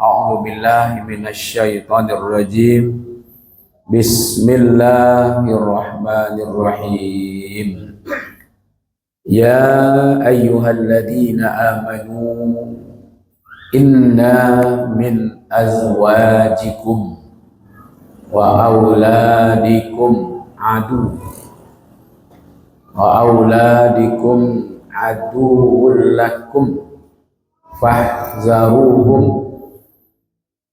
A'udzu billahi minasyaitonir rajim. Bismillahirrahmanirrahim. Ya ayyuhalladzina amanu inna min azwajikum wa auladikum aduwwul lakum fahzaruhum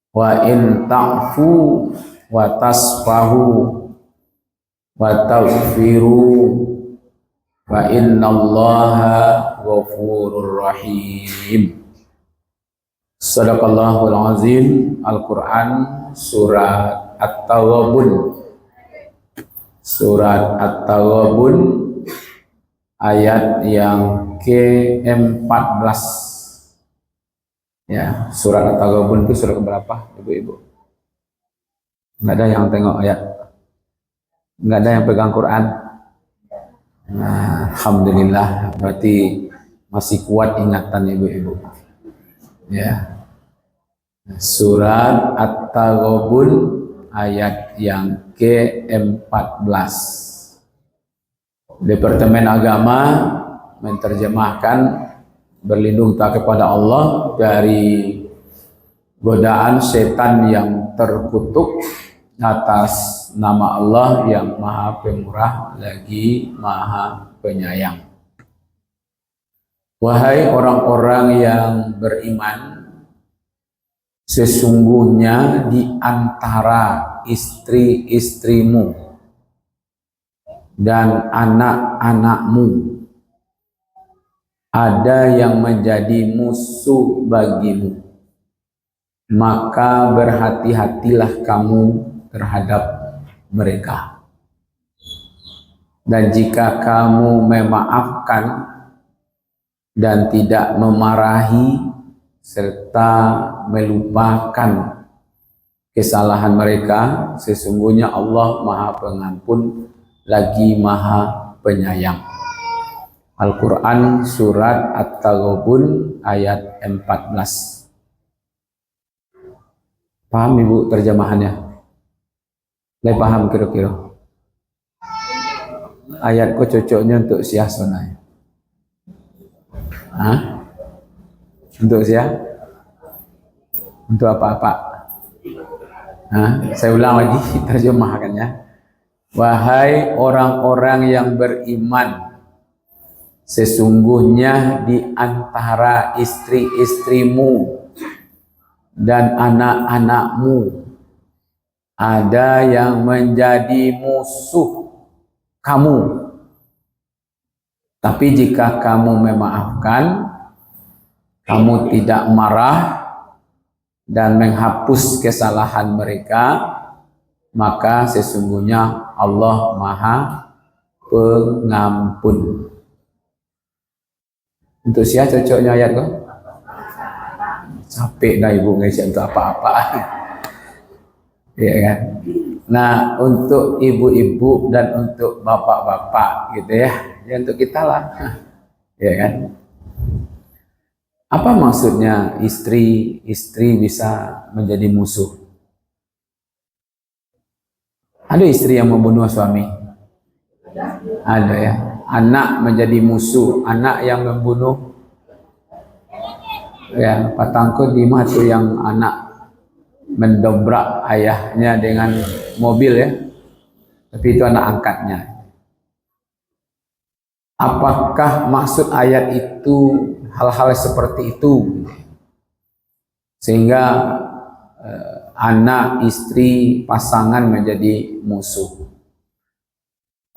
wa in ta'fu wa tasfahu wa taghfiru wa innallaha ghafurur rahim. Sadaqallahul azim. Al-Quran surat At-Taghabun, surat At-Taghabun ayat yang ke-14. Ya, surat At-Taghabun itu surat keberapa, ibu-ibu? Nggak ada yang tengok ayat, nggak ada yang pegang Quran. Nah, alhamdulillah, berarti masih kuat ingatan ibu-ibu. Ya, surat At-Taghabun ayat yang ke-14. Departemen Agama menerjemahkan berlindung kepada Allah dari godaan setan yang terkutuk atas nama Allah yang Maha Pemurah lagi Maha Penyayang. Wahai orang-orang yang beriman, sesungguhnya di antara istri-istrimu dan anak-anakmu ada yang menjadi musuh bagimu, maka berhati-hatilah kamu terhadap mereka. Dan jika kamu memaafkan dan tidak memarahi serta melupakan kesalahan mereka, sesungguhnya Allah Maha Pengampun lagi Maha Penyayang. Al-Quran surat At-Taghabun ayat 14. Paham ibu terjemahannya? Saya paham kira-kira. Ayatku cocoknya untuk siasona. Hah? Untuk siapa? Untuk apa-apa? Hah? Saya ulang lagi terjemahkannya. Wahai orang-orang yang beriman, sesungguhnya di antara istri-istrimu dan anak-anakmu ada yang menjadi musuh kamu. Tapi jika kamu memaafkan, kamu tidak marah dan menghapus kesalahan mereka, maka sesungguhnya Allah Maha Pengampun. Untuk siapa cocoknya ayat kok? Capek dah ibu ngajak untuk apa-apa. Ya kan? Nah, untuk ibu-ibu dan untuk bapak-bapak gitu ya, ya untuk kita lah. Ya kan? Apa maksudnya istri bisa menjadi musuh? Ada istri yang membunuh suami? Ada ya. Anak menjadi musuh, anak yang membunuh. Ya, patangku di mana tuh yang anak mendobrak ayahnya dengan mobil ya, tapi itu anak angkatnya. Apakah maksud ayat itu hal-hal seperti itu sehingga anak, istri, pasangan menjadi musuh?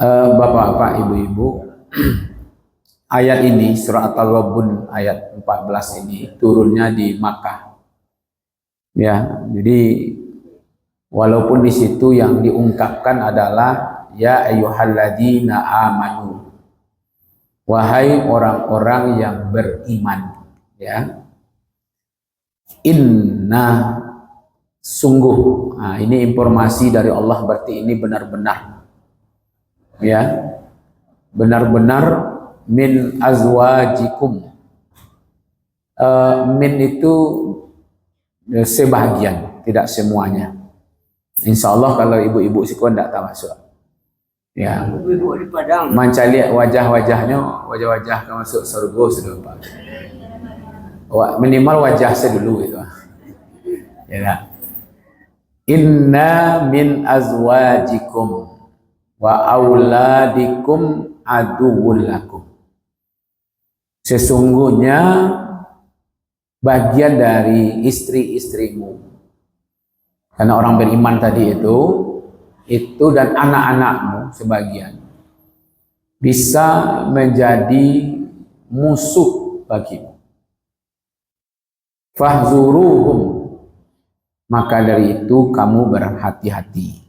Bapak-bapak, ibu-ibu, ayat ini surah At-Taghabun ayat 14 ini turunnya di Makkah. Ya, jadi walaupun di situ yang diungkapkan adalah ya ayyuhalladzina amanu, wahai orang-orang yang beriman, ya. Inna, sungguh. Nah, ini informasi dari Allah, berarti ini benar-benar, ya, benar-benar min azwajikum. Min itu sebahagian, tidak semuanya. Insya Allah kalau ibu-ibu sikuan tidak tak masuk. Ya, Ibu-ibu di Padang. manca lihat wajah-wajahnya, wajah-wajah ke masuk surga sudah Pak. Minimal wajah saya dulu itu. Ya tak? Inna min azwajikum wa auladikum aduwwul lakum. Sesungguhnya bagian dari istri-istrimu, karena orang beriman tadi itu dan anak-anakmu sebagian bisa menjadi musuh bagimu. Fahzuruhum, maka dari itu kamu berhati-hati.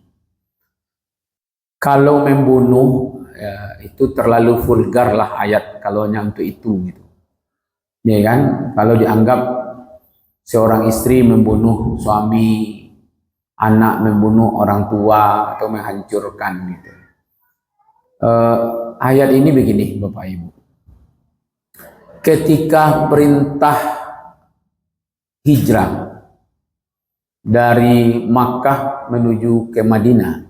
Kalau membunuh ya, itu terlalu vulgar lah ayat kalaunya untuk itu gitu. Ya kan? Kalau dianggap seorang istri membunuh suami, anak membunuh orang tua atau menghancurkan gitu. Ayat ini begini Bapak Ibu. Ketika perintah hijrah dari Makkah menuju ke Madinah,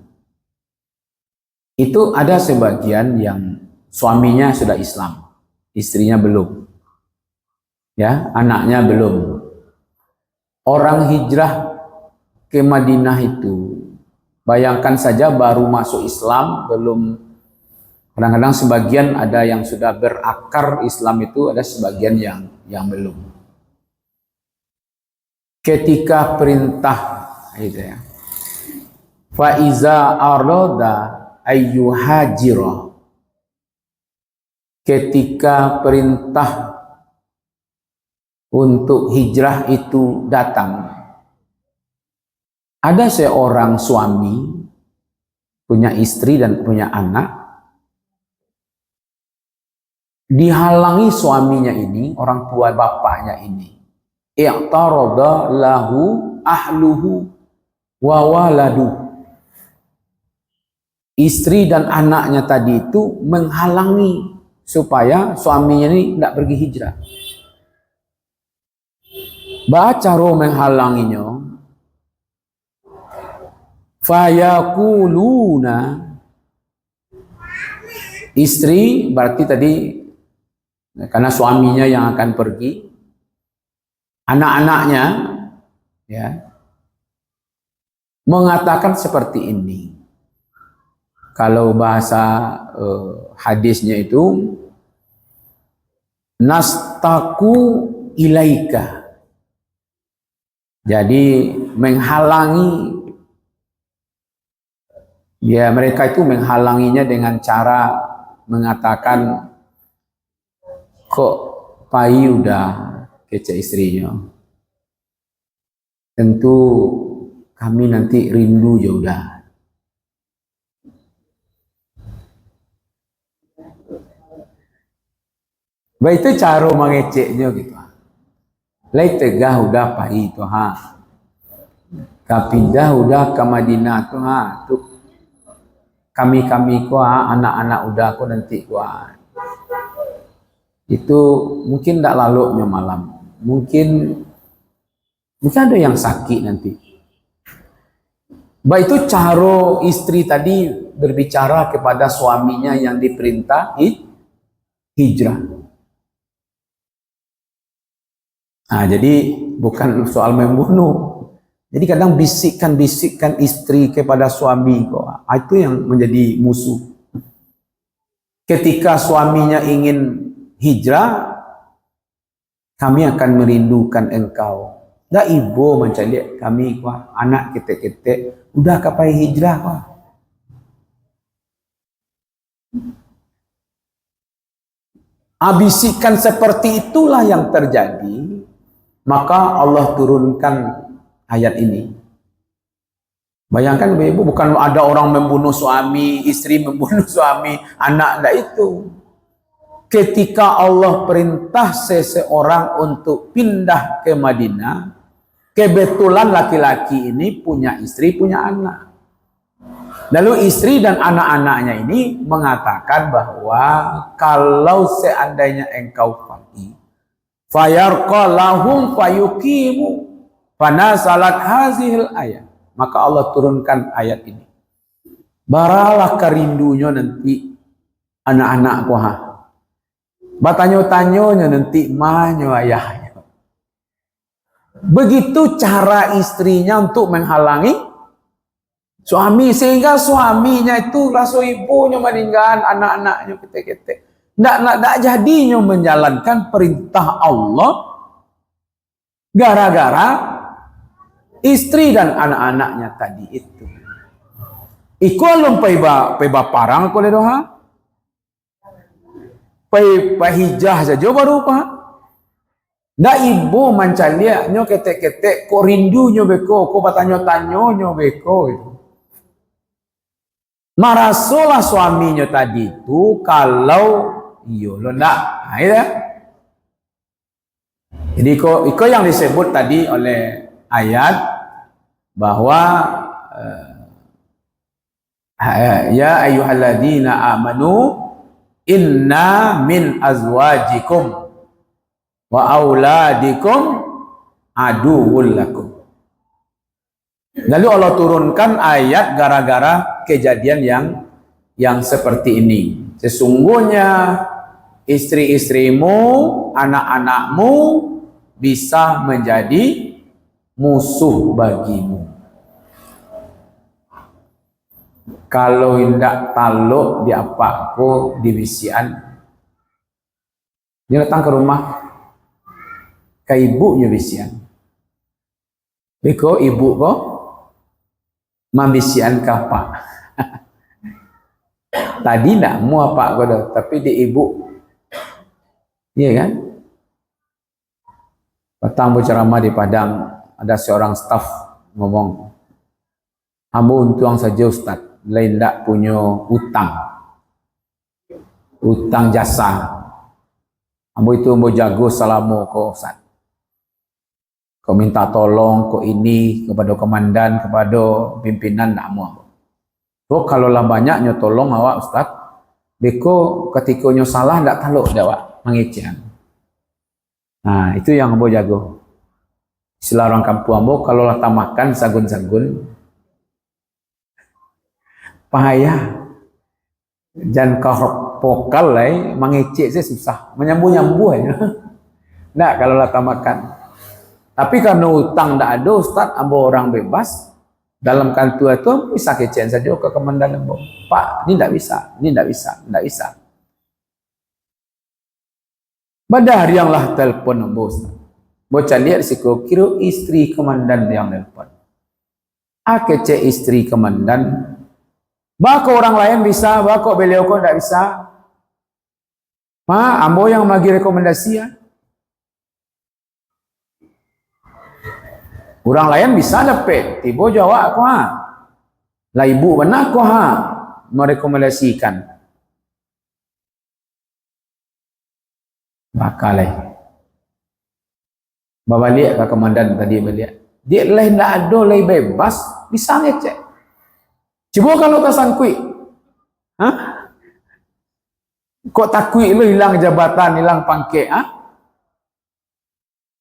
itu ada sebagian yang suaminya sudah Islam, istrinya belum, ya, anaknya belum. Orang hijrah ke Madinah itu, bayangkan saja baru masuk Islam, belum. Kadang-kadang sebagian ada yang sudah berakar Islam itu, ada sebagian yang belum. Ketika perintah itu ya, faiza aroda ayyuhajira, ketika perintah untuk hijrah itu datang, ada seorang suami punya istri dan punya anak, dihalangi suaminya ini, orang tua bapaknya ini, i'tarada lahu ahluhu wa waladu. Istri dan anaknya tadi itu menghalangi supaya suaminya ini tidak pergi hijrah. Baca roh menghalanginya. Fayakuluna, istri berarti tadi karena suaminya yang akan pergi, anak-anaknya ya mengatakan seperti ini. Kalau bahasa hadisnya itu nastaku ilaika, jadi menghalangi. Ya, mereka itu menghalanginya dengan cara mengatakan, kok Pai udah kece istrinya, tentu kami nanti rindu ya udah. Baik, itu cara mengeceknya gitu. Lai tegah udah Pai itu ha, kapindah udah ke Madinah tuh ha, tuh kami kuah, anak-anak udah aku nanti kuah. Itu mungkin tidak lalunya malam, mungkin ada yang sakit nanti. Baik, itu cara istri tadi berbicara kepada suaminya yang diperintah hijrah. Nah, jadi bukan soal membunuh. Jadi kadang bisikan istri kepada suami kok, itu yang menjadi musuh. Ketika suaminya ingin hijrah, kami akan merindukan engkau. Dah ibu mencari kami kok, anak kita udah kapai hijrah kok. Bisikan seperti itulah yang terjadi, maka Allah turunkan ayat ini. Bayangkan ibu, bukan ada orang membunuh suami, istri membunuh suami, anak, enggak itu. Ketika Allah perintah seseorang untuk pindah ke Madinah, kebetulan laki-laki ini punya istri, punya anak. Lalu istri dan anak-anaknya ini mengatakan bahwa kalau seandainya engkau pergi, fayarqa lahum fayuqimu Fanazalat hazihil ayat. Maka Allah turunkan ayat ini. Baralah kerindunya nanti anak-anak ku ha. Batanyo-tanyonya nanti mahnya ayahnya. Begitu cara istrinya untuk menghalangi suami, sehingga suaminya itu rasa ibunya meninggal, anak-anaknya ketek-ketek. Nggak jadinya menjalankan perintah Allah gara-gara istri dan anak-anaknya tadi itu. Iku alum peba parang ko le doha. Pahijah saja baru pa. Nda ibu mancalia nyo ketek-ketek ko rindu nyo beko, ko batanyo-tanyo nyo beko itu. Marasolah suaminya tadi itu kalau iyo lo ndak. Nah, ya. Jadi iko yang disebut tadi oleh ayat bahwa ya ayyuhalladzina amanu inna min azwajikum wa auladikum aduwwul lakum. Lalu Allah turunkan ayat gara-gara kejadian yang seperti ini. Sesungguhnya istri-istrimu, anak-anakmu bisa menjadi musuh bagimu. Kalau hendak taluk di apa ko di bisian, dia datang ke rumah ke ibunya bisian. Beko ibu ko mambisian kapa. Tadi nak mu apa ko dah, tapi di ibu, iya kan? Petang berceramah di Padang, ada seorang staf ngomong, "Ambo untuang saja Ustaz, lain tak punya utang jasa. Ambo itu ambo jago selama ko Ustaz. Kau minta tolong ko ini kepada komandan, kepada pimpinan tak mau. So kalau lah banyaknya tolong awak Ustaz, beko ketika nyo salah tak taluk awak mengecehan. Nah, itu yang ambo jago. Istilah orang kampung ambo, kalau lah makan sagun-sagun, payah. Jangan kau pokal lah, mengecek saya susah, menyambu-nyambu aja. Nah, kalau lah makan. Tapi karena utang tak ada, Ustaz, ambo orang bebas, dalam kantor itu bisa kecehan saja ke komandan ambo. Pak, ini tak bisa, ini tak bisa, tak bisa. Pada hari yang lah telpon ambo, Ustaz. Bocah lihat siko, kira istri komandan yang telpon. Kecek istri komandan, bako orang lain bisa, bako beliau kok tak bisa. Ma, ambo yang bagi rekomendasi ya. Orang lain bisa dapat, tiba jawab ko ha. Lah ibu benar ko ha merekomendasikan. Bakalai. Babalik ke komandan tadi balik. Dia lain tak ada, lain bebas, bisa ngecek. Coba kalau tak sangkui. Hah? Kok takui lu hilang jabatan, hilang pangkat, ha?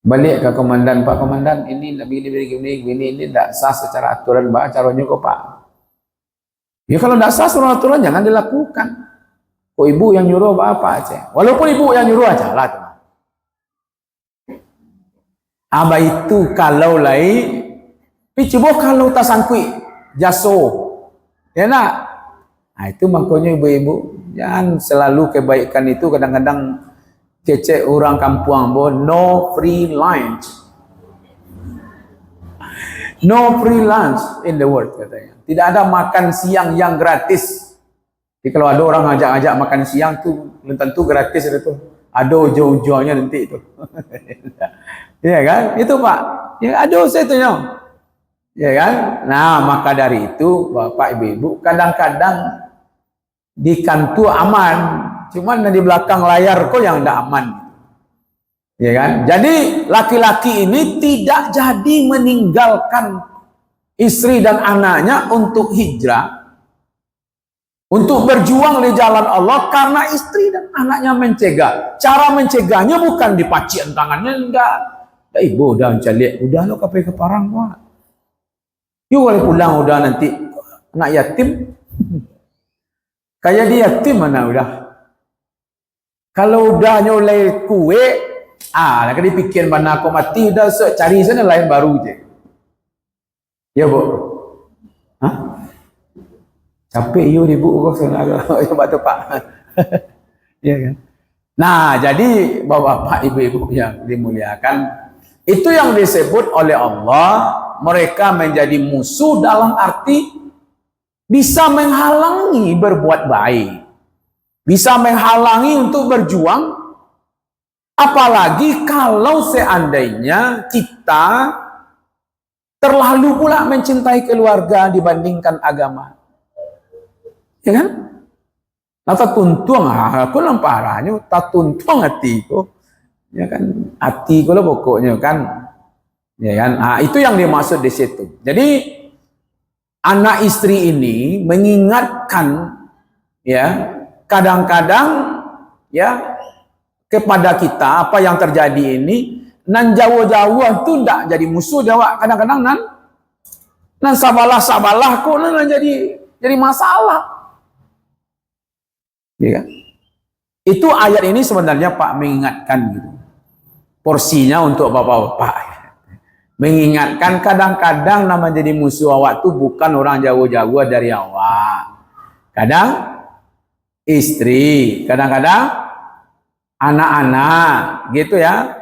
Balik ke komandan, Pak Komandan, ini ini tidak sah secara aturan, Pak, caranya kok Pak. Ya kalau tidak sah secara aturan jangan dilakukan. Kok ibu yang nyuruh apa aja. Walaupun ibu yang nyuruh aja lah. Aba itu kalau lain, tapi coba kalau tak sangkui, jaso. Ya nak? Nah itu makanya ibu-ibu, jangan selalu kebaikan itu kadang-kadang kecek orang kampung bo, no free lunch. No free lunch in the world katanya. Tidak ada makan siang yang gratis. Jadi kalau ada orang ajak-ajak makan siang tu belum tentu gratis itu. Ada ujung-ujungnya nanti itu. Ya kan? Itu Pak. Ya ada saya tu nyong. Ya kan? Nah, maka dari itu Bapak Ibu-ibu kadang-kadang di kantor aman, cuman di belakang layar kok yang tidak aman. Ya kan? Jadi laki-laki ini tidak jadi meninggalkan istri dan anaknya untuk hijrah, untuk berjuang di jalan Allah karena istri dan anaknya mencegah. Cara mencegahnya bukan dipacian tangannya, enggak. dah ibu dah mencalik, udah lo kapai ke parang Pak. Yuk boleh pulang udah nanti anak yatim. Kayak dia yatim mana udah. Kalau udah nyoleh kue, nak dipikir mana aku mati udah cari sana lain baru je. Ya bu, capek you ibu kau sana ya batu Pak. Ya kan. Nah jadi bapak ibu-ibu yang dimuliakan, itu yang disebut oleh Allah mereka menjadi musuh dalam arti bisa menghalangi berbuat baik, bisa menghalangi untuk berjuang. Apalagi kalau seandainya kita terlalu pula mencintai keluarga dibandingkan agama, ya kan? Nah, tatuntuang aku lamparahnya, tatuntuang hatiku, ya kan? Hatiku lah pokoknya kan, ya kan? Nah, itu yang dimaksud di situ. Jadi anak istri ini mengingatkan, ya, kadang-kadang, ya, kepada kita apa yang terjadi ini, nan jauh-jauh tu ndak jadi musuh jawab kadang-kadang nan sabalah kok nan jadi masalah. Ya. Itu ayat ini sebenarnya Pak mengingatkan gitu. Porsinya untuk bapak-bapak. Mengingatkan kadang-kadang nama jadi musuh awak tu bukan orang jauh-jauh dari awak. Kadang istri, kadang-kadang anak-anak, gitu ya.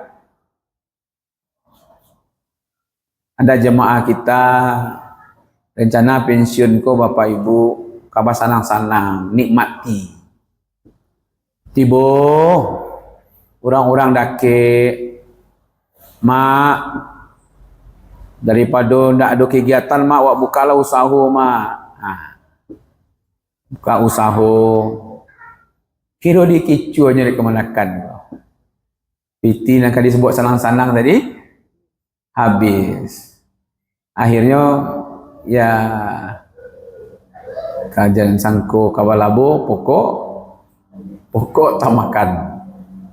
Ada jemaah kita rencana pensiun ko bapak ibu kabar sanang-sanang nikmati. Tibo orang-orang dake mak daripada ndak ada kegiatan mak wak bukalah usaha mak. Buka usaha. Kira di kicuanya dikemanakan. Piti yang akan disebut sanang-sanang tadi habis. Akhirnya ya kajian sangko kawalabo pokok tak makan.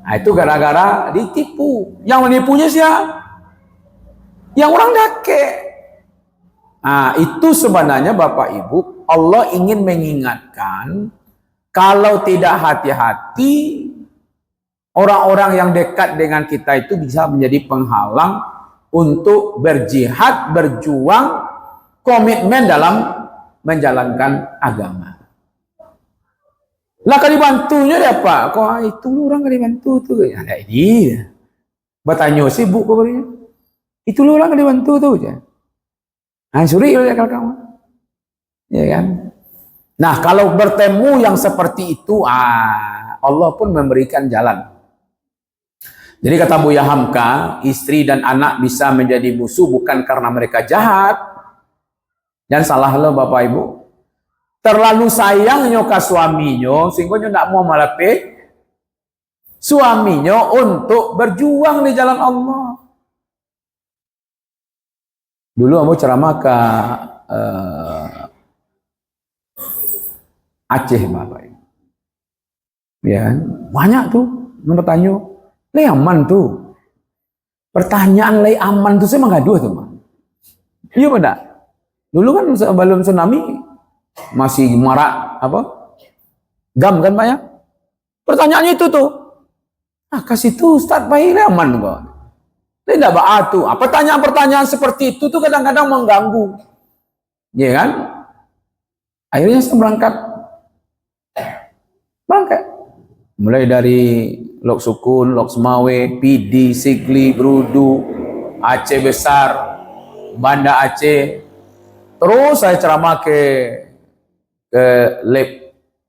Nah, itu gara-gara ditipu. Yang menipunya siapa? Yang orang dake. Nah, itu sebenarnya Bapak Ibu, Allah ingin mengingatkan kalau tidak hati-hati, orang-orang yang dekat dengan kita itu bisa menjadi penghalang untuk berjihad, berjuang, komitmen dalam menjalankan agama. Lah kan dibantunya dia Pak, kok itu lu orang kan dibantu tuh. Ada ini. Bertanya sibuk kok berinya. Itu lu orang kan dibantu tuh aja. Nah, suri ya kalau kamu. Ya kan? Nah, kalau bertemu yang seperti itu, Allah pun memberikan jalan. Jadi kata Buya Hamka, istri dan anak bisa menjadi musuh bukan karena mereka jahat. Dan salah lo Bapak Ibu. Terlalu sayangnya ke suaminya, sehingga dia tidak mau malape suaminya untuk berjuang di jalan Allah. Dulu aku ceramah ke Aceh Bapak Ibu. Ya, banyak tuh bertanya, "Le aman tuh." Pertanyaan le aman tuh saya mengadu tuh, Mas. Iya benar. Dulu kan sebelum tsunami masih marak apa? GAM kan Pak ya? Pertanyaannya itu tuh. Kasih tuh Ustaz baik le aman kok. Tidak batu. Pertanyaan-pertanyaan seperti itu tuh kadang-kadang mengganggu. Ya kan? Akhirnya saya berangkat. Mulai dari Lok Sukun, Lok Semawe, Pidi, Sigli, Brudu, Aceh Besar, Banda Aceh. Terus saya ceramah ke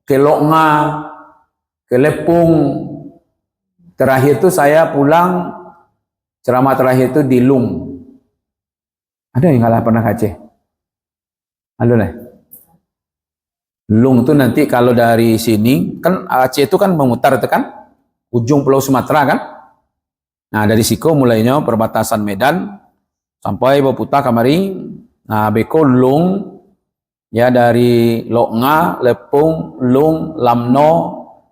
Loknga, ke Lepung. Terakhir itu saya pulang, ceramah terakhir itu di Lung. Ada yang kalah pernah ke Aceh? Halo nih. Lung itu nanti kalau dari sini, kan Aceh itu kan memutar itu kan, ujung Pulau Sumatera kan. Nah dari Siko mulainya perbatasan Medan, sampai berputar kamari, nah beko Lung, ya dari Loknga, Lepung, Lung, Lamno,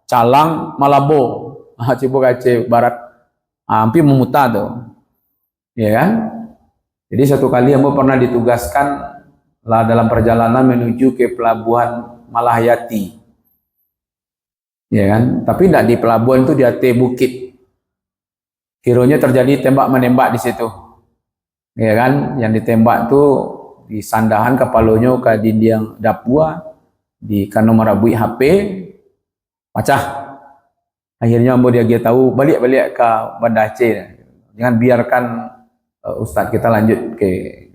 Calang, Malabo, Cibuk Aceh Barat, hampir memutar tuh. ya kan? Jadi satu kali Ambo pernah ditugaskan lah dalam perjalanan menuju ke pelabuhan Malahayati, ya kan? Tapi tidak di pelabuhan itu, di atas bukit. Kiranya terjadi tembak menembak di situ, ya kan? Yang ditembak tuh di sandahan kepalanya ke dinding dapua, di kano marabui HP, pecah. Akhirnya Ambo dia tahu balik ke Banda Aceh. Jangan biarkan Ustadz kita lanjut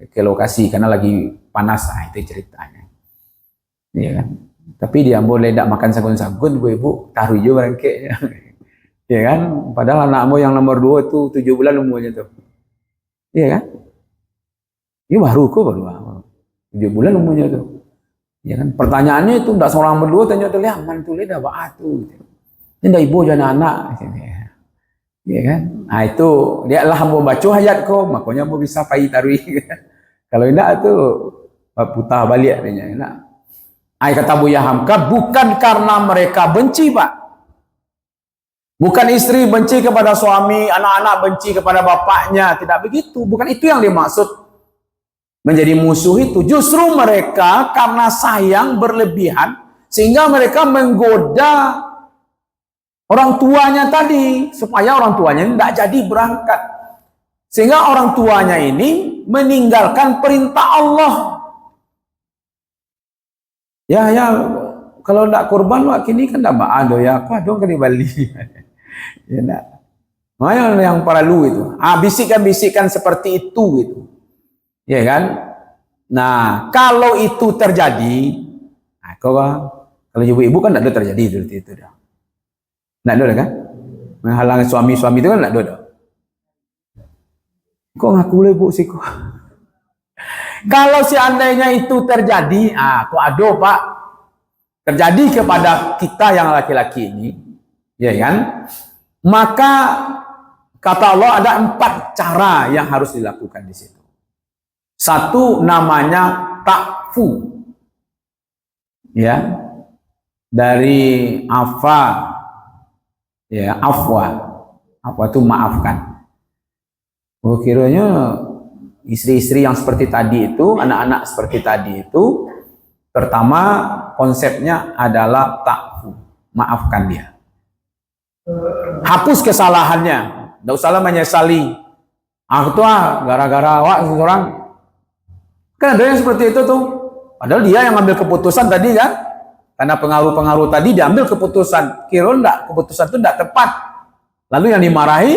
ke lokasi karena lagi panas. Itu ceritanya, ya kan? Tapi dia boleh tidak makan sagun-sagun, bu ibu taruh juga rengkeknya, ya kan? Padahal anakmu yang nomor 2 tuh 7 bulan umurnya tuh, ya kan? Ini baru 7 bulan umurnya tuh, ya kan? Pertanyaannya itu tidak seorang berdua tanya tuh, lihat mantu lihat apa tuh, ini ibu jangan anak, ya kan? Nah itu dia lah mau baca ayat kok, makanya mau bisa pai tarui. Kalau tidak tuh putar balik adanya. Enak. Ay kata Buya Hamka, bukan karena mereka benci, Pak. Bukan istri benci kepada suami, anak-anak benci kepada bapaknya, tidak begitu. Bukan itu yang dimaksud menjadi musuh itu. Justru mereka karena sayang berlebihan sehingga mereka menggoda orang tuanya tadi supaya orang tuanya tidak jadi berangkat. Sehingga orang tuanya ini meninggalkan perintah Allah. Ya, kalau tidak korban wak kini kan tidak ada ya, aku ada kan di Bali. Ya enggak. Makanya yang perlu itu. Bisikan-bisikan seperti itu gitu. Ya kan? Nah, kalau itu terjadi, kalau ibu-ibu kan tidak ada terjadi seperti itu dah. Tidak ada kan? Menghalangi suami-suami itu kan tidak ada. Kok ngaku boleh bu sih kok? Kalau seandainya itu terjadi, kok ada Pak, terjadi kepada kita yang laki-laki ini, ya kan? Maka kata Allah ada 4 cara yang harus dilakukan di situ. Satu namanya ta'fu, ya, dari afa, ya afwa itu maafkan. Kiranya istri-istri yang seperti tadi itu, anak-anak seperti tadi itu, pertama konsepnya adalah ta'fu, maafkan dia. Hapus kesalahannya, tidak usahlah menyesali. Gara-gara awak seorang. Kan ada yang seperti itu tuh. Padahal dia yang ambil keputusan tadi kan. Karena pengaruh-pengaruh tadi diambil keputusan. Kira enggak, keputusan itu tidak tepat. Lalu yang dimarahi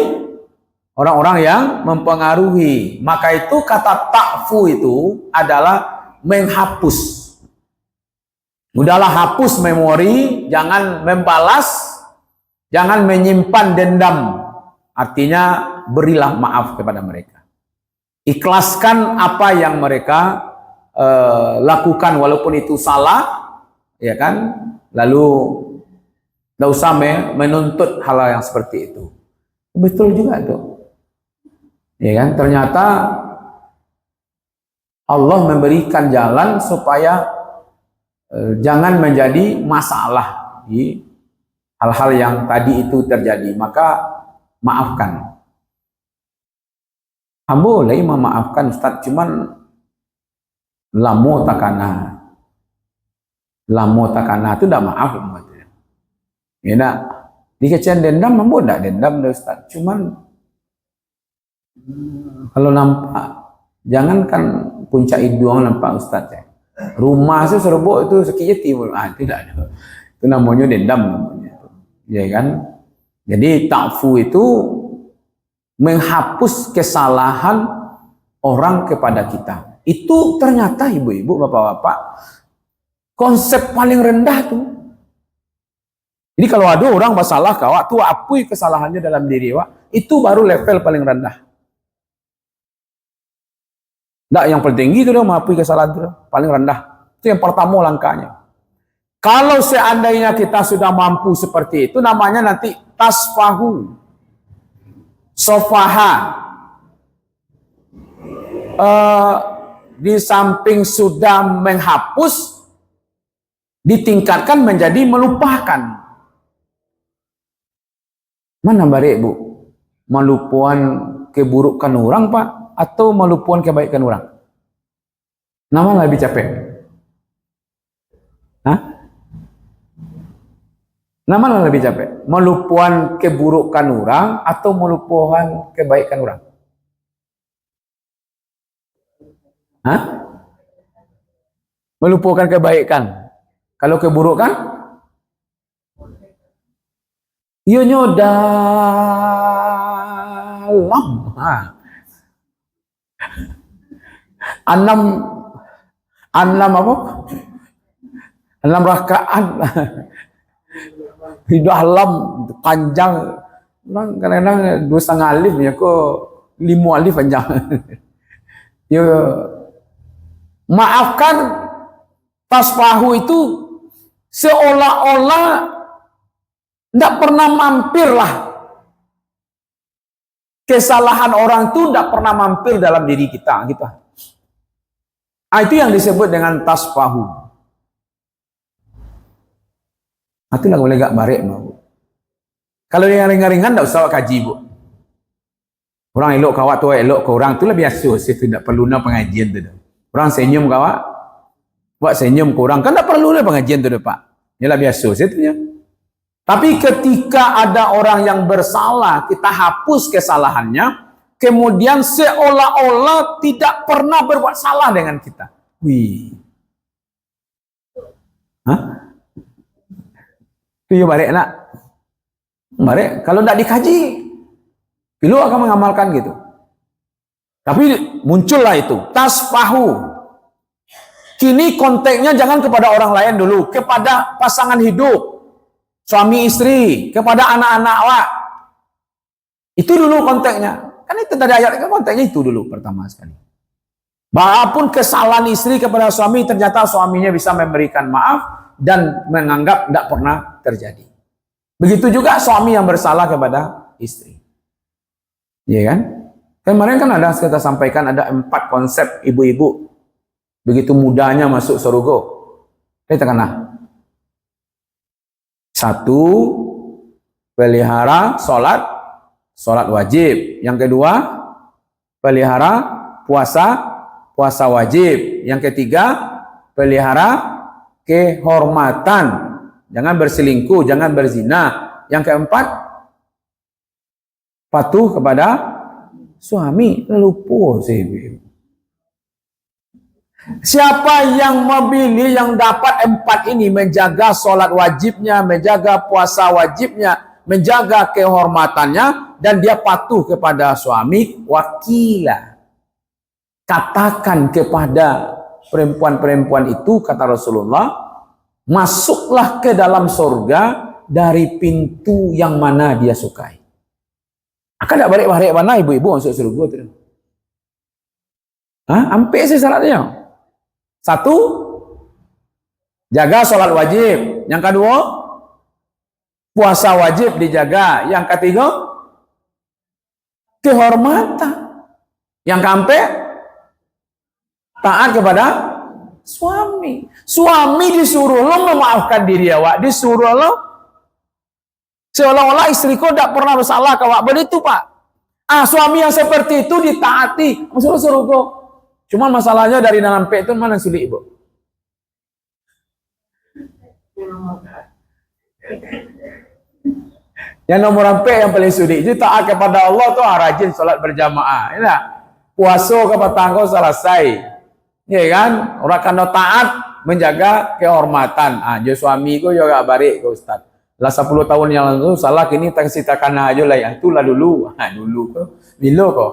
orang-orang yang mempengaruhi. Maka itu kata ta'fu itu adalah menghapus. Udahlah hapus memori, jangan membalas, jangan menyimpan dendam. Artinya berilah maaf kepada mereka. Ikhlaskan apa yang mereka lakukan walaupun itu salah, ya kan? Lalu tidak usah menuntut hal yang seperti itu. Betul juga tuh. Ya kan? Ternyata Allah memberikan jalan supaya jangan menjadi masalah di hal-hal yang tadi itu terjadi. Maka maafkan. Boleh memaafkan Ustaz, cuman lamu takana itu tidak maaf. Ya nak, dikecian dendam, mampu tidak dendam Ustaz, cuman kalau nampak, jangankan puncak hidung nampak Ustaz ya. Rumah itu serbuk itu sekijeti, tidak ada. Itu namanya dendam namanya. Ya kan? Jadi ta'fu itu menghapus kesalahan orang kepada kita. Itu ternyata ibu-ibu, bapak-bapak, konsep paling rendah tuh. Jadi kalau ada orang masalah kawak tuh apui kesalahannya dalam diri wak, itu baru level paling rendah. Nggak, yang paling tinggi itu dia mengakui kesalahan itu paling rendah. Itu yang pertama langkahnya. Kalau seandainya kita sudah mampu seperti itu, namanya nanti tasfahu. Sofaha, di samping sudah menghapus, ditingkatkan menjadi melupakan. Mana bari bu? Melupuan keburukan orang, Pak, atau melupakan kebaikan orang? Nama lebih capek? Hah? Nama lebih capek? Melupakan keburukan orang atau melupakan kebaikan orang? Hah? Melupakan kebaikan. Kalau keburukan? Iya dalam. Enam apa? 6 rakaat. Di dalam panjang. Kadang-kadang 2,5 alif ya kok 5 alif panjang. Ya, maafkan tasfahu itu seolah-olah tidak pernah mampir lah. Kesalahan orang itu tidak pernah mampir dalam diri kita gitu. Itu yang disebut dengan tasfahu. Itu lah boleh gak barek mau. Kalau yang ringan-ringan tidak usah kaji, Bu. Orang elok kawat tu elok ke orang tu lah biasa, saya tidak perlu nak pengajian tu. Orang senyum kawat, buat senyum ke orang kan tak perlu lah pengajian tu Pak. Yalah biasa saya tu. Tapi ketika ada orang yang bersalah, kita hapus kesalahannya, kemudian seolah-olah tidak pernah berbuat salah dengan kita. Wih. Hah? Itu ya barek nak. Barek kalau tidak dikaji, pilu akan mengamalkan gitu. Tapi muncullah itu tasfahu. Kini konteksnya jangan kepada orang lain dulu, kepada pasangan hidup, suami istri, kepada anak-anak awak. Itu dulu konteksnya. Kan itu tadi ayat kan konteksnya itu dulu pertama sekali. Walaupun kesalahan istri kepada suami, ternyata suaminya bisa memberikan maaf dan menganggap tidak pernah terjadi. Begitu juga suami yang bersalah kepada istri. Iya kan? Kemarin kan ada kita sampaikan ada 4 konsep ibu-ibu begitu mudahnya masuk surga. Kita kena 1, pelihara sholat wajib. Yang kedua, pelihara puasa wajib. Yang ketiga, pelihara kehormatan. Jangan berselingkuh, jangan berzina. Yang keempat, patuh kepada suami. Lupa sih. Siapa yang memilih yang dapat 4 ini, menjaga sholat wajibnya, menjaga puasa wajibnya, menjaga kehormatannya, dan dia patuh kepada suami, wakilah. Katakan kepada perempuan-perempuan itu, kata Rasulullah, masuklah ke dalam surga dari pintu yang mana dia sukai. Akan tak balik-balik mana ibu-ibu masuk surga tu? Hampir sih syaratnya. 1, jaga sholat wajib. Yang kedua, puasa wajib dijaga. Yang ketiga, kehormatan. Yang keempat, taat kepada suami. Suami disuruh lo memaafkan diri awak, disuruh lo seolah-olah istriku tidak pernah bersalah kawak. Begitu Pak. Suami yang seperti itu ditaati, masuk surga. Cuma masalahnya dari dalam pek itu mana sulit Ibu? Yang nomor 4 yang paling sulit itu taat kepada Allah tuh rajin sholat berjamaah. Ya, puasa ke petang kau selesai. Ya kan? Orang kena taat menjaga kehormatan. Jo suami ku juga barik ke Ustaz. Lah 10 tahun yang lalu salah kini tak ceritakan aja lah ya. Itulah dulu. Dulu ke bila kok.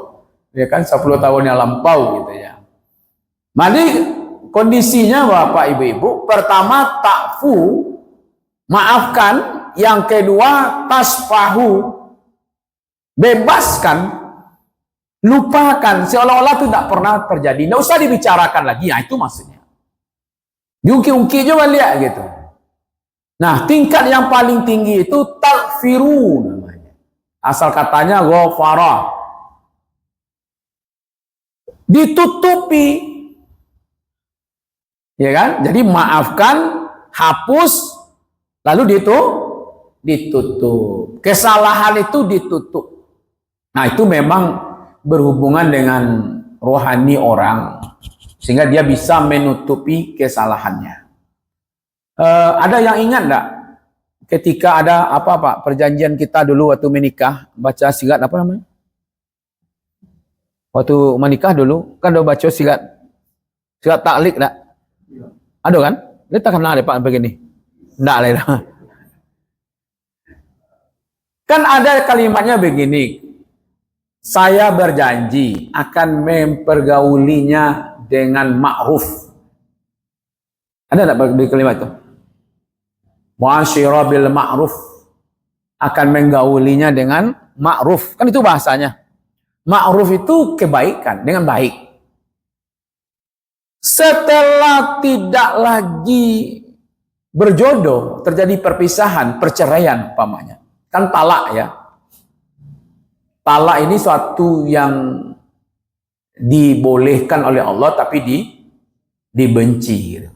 Ya kan 10 tahun yang lampau gitu ya. Jadi kondisinya Bapak Ibu-ibu, pertama takfu, maafkan. Yang kedua tasfahu, bebaskan, lupakan, seolah-olah itu tidak pernah terjadi, tidak usah dibicarakan lagi. Itu maksudnya. Diungki-ungki juga lihat gitu. Nah, tingkat yang paling tinggi itu taghfiru namanya. Asal katanya ghafara. Ditutupi. Ya kan? Jadi maafkan, hapus, lalu ditutup. Kesalahan itu ditutup. Nah, itu memang berhubungan dengan rohani orang sehingga dia bisa menutupi kesalahannya. Ada yang ingat enggak ketika ada apa Pak perjanjian kita dulu waktu menikah baca sigat apa namanya? Waktu menikah dulu kan udah baca sigat taklik enggak? Ada kan? Dia tak kenal deh Pak begini. Enggak lah. Kan ada kalimatnya begini. Saya berjanji akan mempergaulinya dengan ma'ruf. Ada enggak di kalimat itu? Mu'asyirah bil ma'ruf, akan menggaulinya dengan ma'ruf. Kan itu bahasanya. Ma'ruf itu kebaikan, dengan baik. Setelah tidak lagi berjodoh, terjadi perpisahan, perceraian umpamanya. Kan talak ya. Talak ini suatu yang dibolehkan oleh Allah tapi dibenci gitu.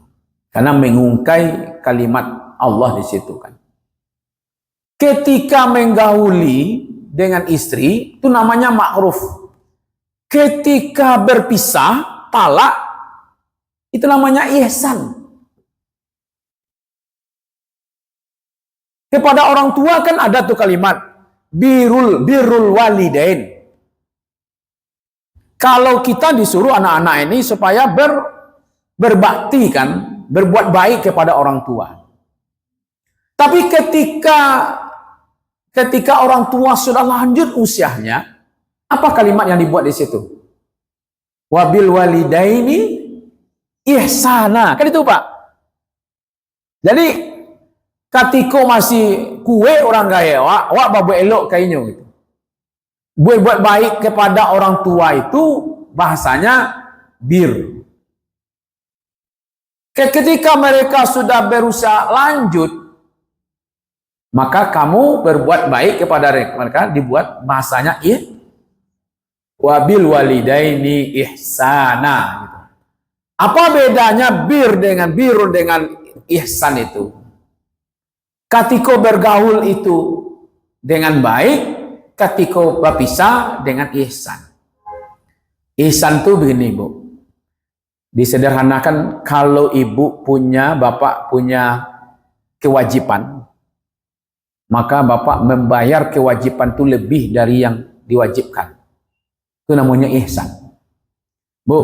Karena mengungkai kalimat Allah di situ kan. Ketika menggauli dengan istri itu namanya ma'ruf. Ketika berpisah, talak itu namanya ihsan. Kepada orang tua kan ada tuh kalimat birrul walidain. Kalau kita disuruh anak-anak ini supaya berbakti kan, berbuat baik kepada orang tua. Tapi ketika orang tua sudah lanjut usianya, apa kalimat yang dibuat di situ? Wabil walidaini ihsana. Kan itu Pak. Jadi ketika masih kue orang kaya, wak babu elok kayaknya gitu. Buat baik kepada orang tua itu bahasanya bir. Ketika mereka sudah berusaha lanjut, maka kamu berbuat baik kepada mereka, dibuat bahasanya wabil walidaini ihsana gitu. Apa bedanya birun dengan ihsan itu? Ketika bergaul itu dengan baik, ketika berpisah dengan ihsan. Ihsan itu begini Bu, disederhanakan kalau ibu punya, bapak punya kewajiban, maka bapak membayar kewajiban itu lebih dari yang diwajibkan. Itu namanya ihsan. Bu,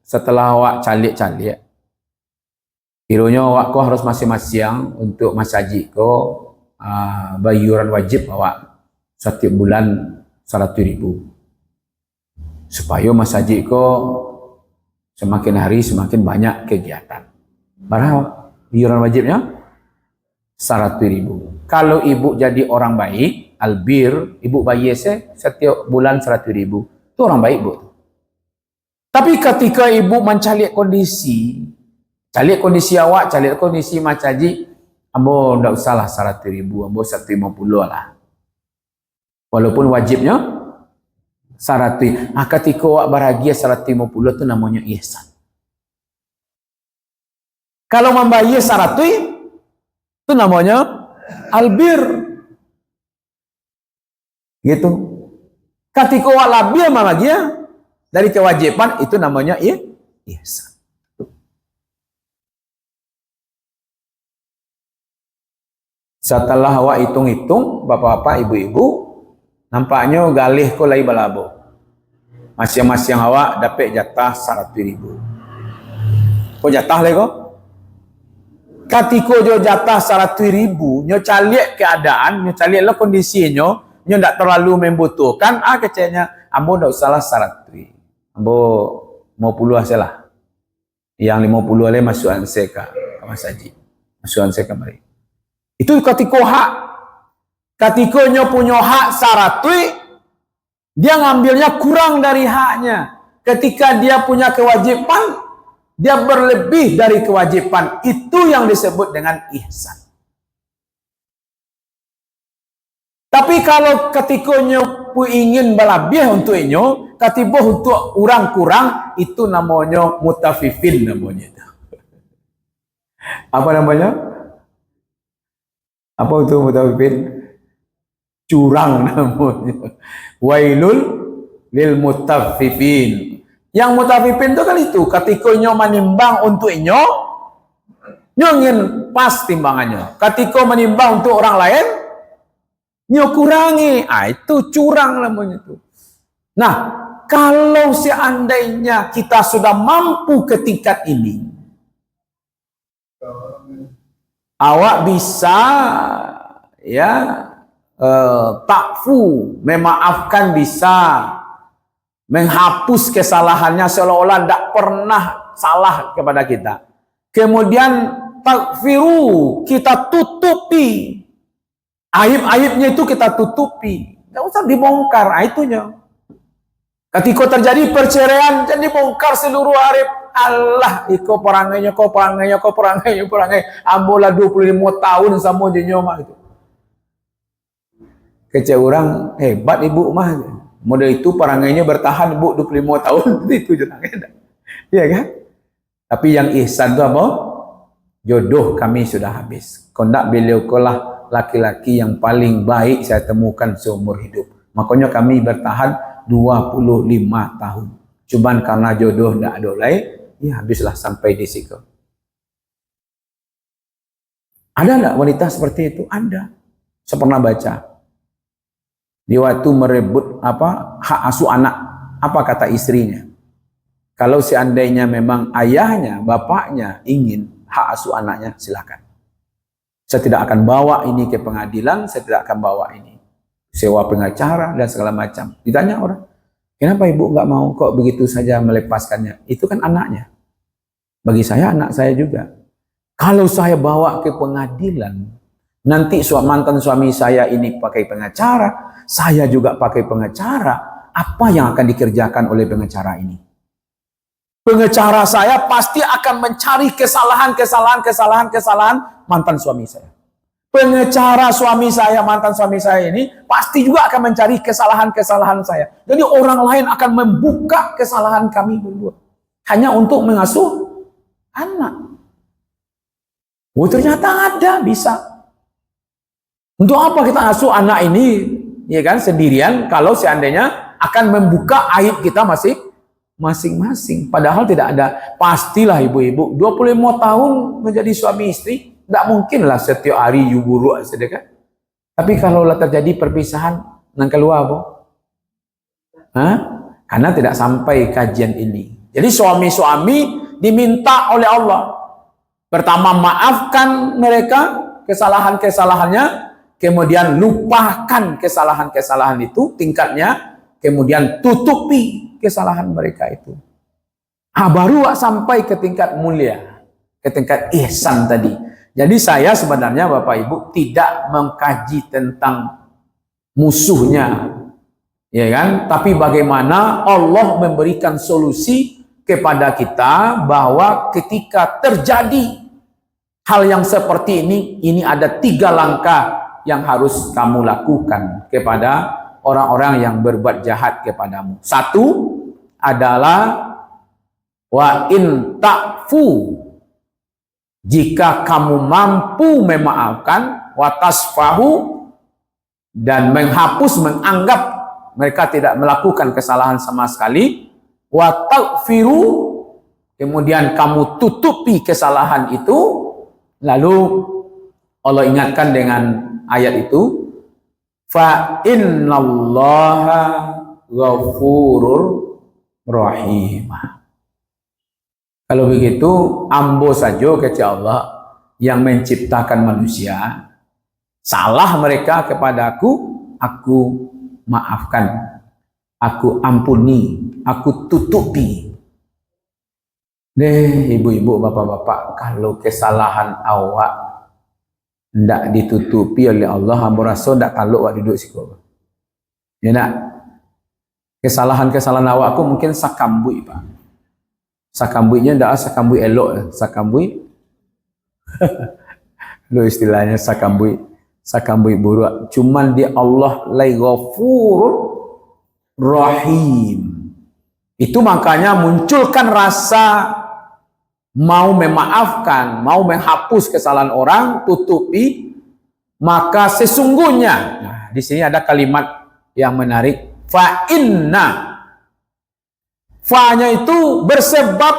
setelah awak calik-calik, kiranya awak kau harus masing-masing untuk mas haji kau bayuran wajib awak setiap bulan 100.000. Supaya mas haji kau semakin hari semakin banyak kegiatan. Berapa bayuran wajibnya? 100.000. Kalau ibu jadi orang baik, albir, ibu bayar setiap bulan 100.000. Itu orang baik Bu. Tapi ketika ibu mencalik kondisi awak, calik kondisi mas haji, ambo ndak usahlah 100.000, ambo 150 lah. Walaupun wajibnya 100. Ketika awak bahagia 150 itu namanya ihsan. Kalau membayar 100 itu namanya albir. Gitu. Ketika awak labir bahagia dari kewajiban itu namanya ihsan. Setelah awak hitung-hitung, bapak-bapak, ibu-ibu, nampaknya galih ko lai balabo. Masing-masing awak dapat jatah 100.000. Ko jatah lai ko? Ketika jo jatah 100.000, nyo calik keadaan, nyo calik lah kondisinya, nyo ndak terlalu membutuhkan, kecenya, ambo ndak usahlah 100. Ambo 50 saja. Yang 50 le masukan saya ke Mas Haji. Masukan saya kemari. Itu ketika hak. Ketika nyo punya hak 100, dia ngambilnya kurang dari haknya. Ketika dia punya kewajiban, dia berlebih dari kewajiban. Itu yang disebut dengan ihsan. Tapi kalau ketika nyo ingin berlebih untuk inyo, ketika untuk orang kurang, itu namanya mutafifin namanya. Apa namanya? Apa itu mutafifin? Curang namanya. Wailul lil mutaffifin. Yang mutaffifin itu kan itu, ketika inyo menimbang untuk inyo ingin pas timbangannya. Ketika menimbang untuk orang lain, nyo kurangi. Itu curang namanya itu. Nah, kalau seandainya kita sudah mampu ke tingkat ini, awak bisa ya takfu, memaafkan, bisa menghapus kesalahannya seolah-olah tidak pernah salah kepada kita. Kemudian takfiru, kita tutupi aib-aibnya, itu kita tutupi, tidak usah dibongkar. Itunya ketika terjadi perceraian, jadi bongkar seluruh aib. Allah, iko perangai, ambola 25 tahun sama jenyoma itu. Kecil orang, hebat ibu mah. Model itu perangainya bertahan ibu 25 tahun, itu jenangnya. Iya kan? Tapi yang ihsan itu apa? Jodoh kami sudah habis. Kondak beliau kolah laki-laki yang paling baik saya temukan seumur hidup. Makanya kami bertahan 25 tahun. Cuman karena jodoh tidak ada lain, ya habislah sampai di situ. Ada enggak wanita seperti itu? Ada. Saya pernah baca. Di waktu merebut hak asuh anak, apa kata istrinya? Kalau seandainya memang ayahnya, bapaknya ingin hak asuh anaknya, silakan. Saya tidak akan bawa ini ke pengadilan, saya tidak akan bawa ini sewa pengacara dan segala macam. Ditanya orang, kenapa ibu nggak mau kok begitu saja melepaskannya? Itu kan anaknya. Bagi saya, anak saya juga. Kalau saya bawa ke pengadilan, nanti mantan suami saya ini pakai pengacara, saya juga pakai pengacara, apa yang akan dikerjakan oleh pengacara ini? Pengacara saya pasti akan mencari kesalahan mantan suami saya. Pengacara suami saya, mantan suami saya ini pasti juga akan mencari kesalahan saya. Jadi orang lain akan membuka kesalahan kami berdua hanya untuk mengasuh anak. Oh, ternyata ada, bisa. Untuk apa kita asuh anak ini, ya kan, sendirian, kalau seandainya akan membuka aib kita masing-masing. Padahal tidak ada. Pastilah ibu-ibu 25 tahun menjadi suami istri, tidak mungkinlah setiap hari buruk sedekah. Tapi kalau terjadi perpisahan, nang keluar apa? Karena tidak sampai kajian ini. Jadi suami-suami diminta oleh Allah, pertama maafkan mereka kesalahan-kesalahannya, kemudian lupakan kesalahan-kesalahan itu tingkatnya, kemudian tutupi kesalahan mereka itu. Baru sampai ke tingkat mulia, ke tingkat ihsan tadi. Jadi saya sebenarnya Bapak Ibu tidak mengkaji tentang musuhnya, ya kan? Tapi bagaimana Allah memberikan solusi kepada kita bahwa ketika terjadi hal yang seperti ini ada 3 langkah yang harus kamu lakukan kepada orang-orang yang berbuat jahat kepadamu. 1 adalah wa in ta'fu, jika kamu mampu memaafkan, wa tasfahu, dan menghapus, menganggap mereka tidak melakukan kesalahan sama sekali, wa taghfiru, kemudian kamu tutupi kesalahan itu. Lalu Allah ingatkan dengan ayat itu, fa innallaha ghafurur rahim. Kalau begitu, ambo saja kata Allah yang menciptakan manusia, salah mereka kepadaku, aku maafkan, aku ampuni, aku tutupi. Ibu-ibu, bapak-bapak, kalau kesalahan awak tidak ditutupi oleh Allah, hamba rasa tidak kalau awak duduk situ. Ya nak? Kesalahan-kesalahan awak aku mungkin sakambui, Pak. Sakambuinya tidak sakambui elok, sakambui. Lu istilahnya sakambui buruk. Cuman di Allah lai ghafur rahim. Itu makanya munculkan rasa mau memaafkan, mau menghapus kesalahan orang, tutupi. Maka sesungguhnya, nah, di sini ada kalimat yang menarik, fa inna Fa-nya itu bersebab,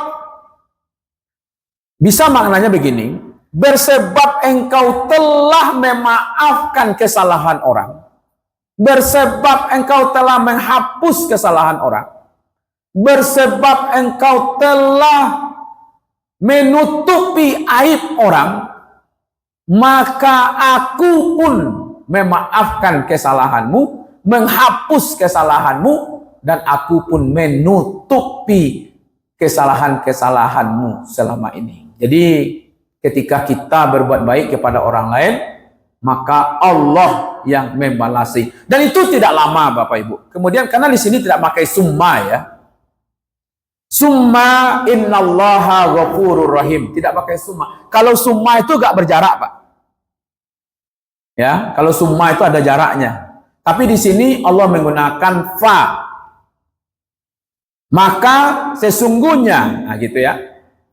bisa maknanya begini, bersebab engkau telah memaafkan kesalahan orang, bersebab engkau telah menghapus kesalahan orang, bersebab engkau telah menutupi aib orang, maka aku pun memaafkan kesalahanmu, menghapus kesalahanmu, dan aku pun menutupi kesalahan-kesalahanmu selama ini. Jadi ketika kita berbuat baik kepada orang lain, maka Allah yang membalasi. Dan itu tidak lama Bapak Ibu. Kemudian karena di sini tidak pakai summa ya. Summa innallaha ghafurur rahim. Tidak pakai summa. Kalau summa itu gak berjarak Pak. Ya, kalau summa itu ada jaraknya. Tapi di sini Allah menggunakan fa. Maka sesungguhnya, nah gitu ya.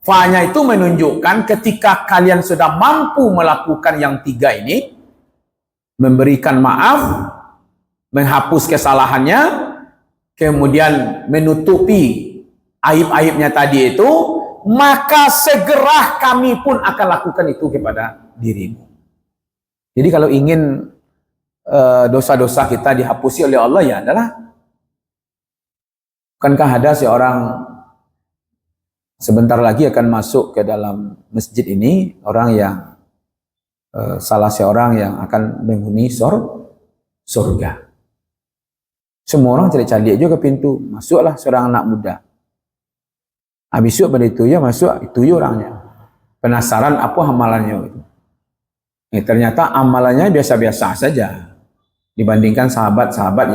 Fa-nya itu menunjukkan ketika kalian sudah mampu melakukan yang tiga ini, memberikan maaf, menghapus kesalahannya, kemudian menutupi aib-aibnya tadi itu, maka segera kami pun akan lakukan itu kepada dirimu. Jadi kalau ingin dosa-dosa kita dihapusi oleh Allah, ya adalah, bukankah ada seorang sebentar lagi akan masuk ke dalam masjid ini, orang yang salah seorang yang akan menghuni surga. Semua orang cari-cari juga ke pintu, masuklah seorang anak muda. Habis itu pada itu ya masuk, itu ya orangnya. Penasaran apa amalannya itu. Ternyata amalannya biasa-biasa saja dibandingkan sahabat-sahabat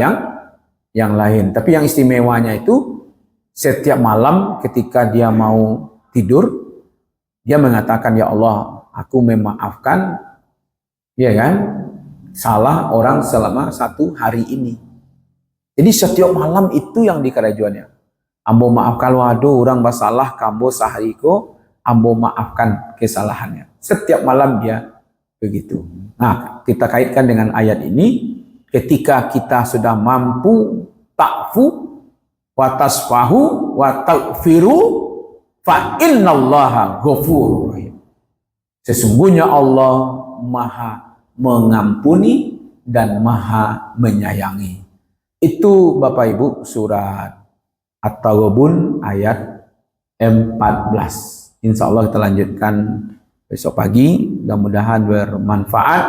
yang lain. Tapi yang istimewanya itu, setiap malam ketika dia mau tidur, dia mengatakan, ya Allah, aku memaafkan, ya kan, salah orang selama 1 hari ini. Jadi setiap malam itu yang dikerajuannya. Ambo maafkan waduh orang bersalah, kambo sahariku, ambo maafkan kesalahannya. Setiap malam dia begitu. Nah, kita kaitkan dengan ayat ini, ketika kita sudah mampu ta'fu, wa tasfahu wa taghfiru fa innallaha ghafurur rahim. Sesungguhnya Allah Maha mengampuni dan Maha menyayangi. Itu Bapak Ibu surat At-Taghabun ayat 14. Insya Allah kita lanjutkan besok pagi. Mudah-mudahan bermanfaat.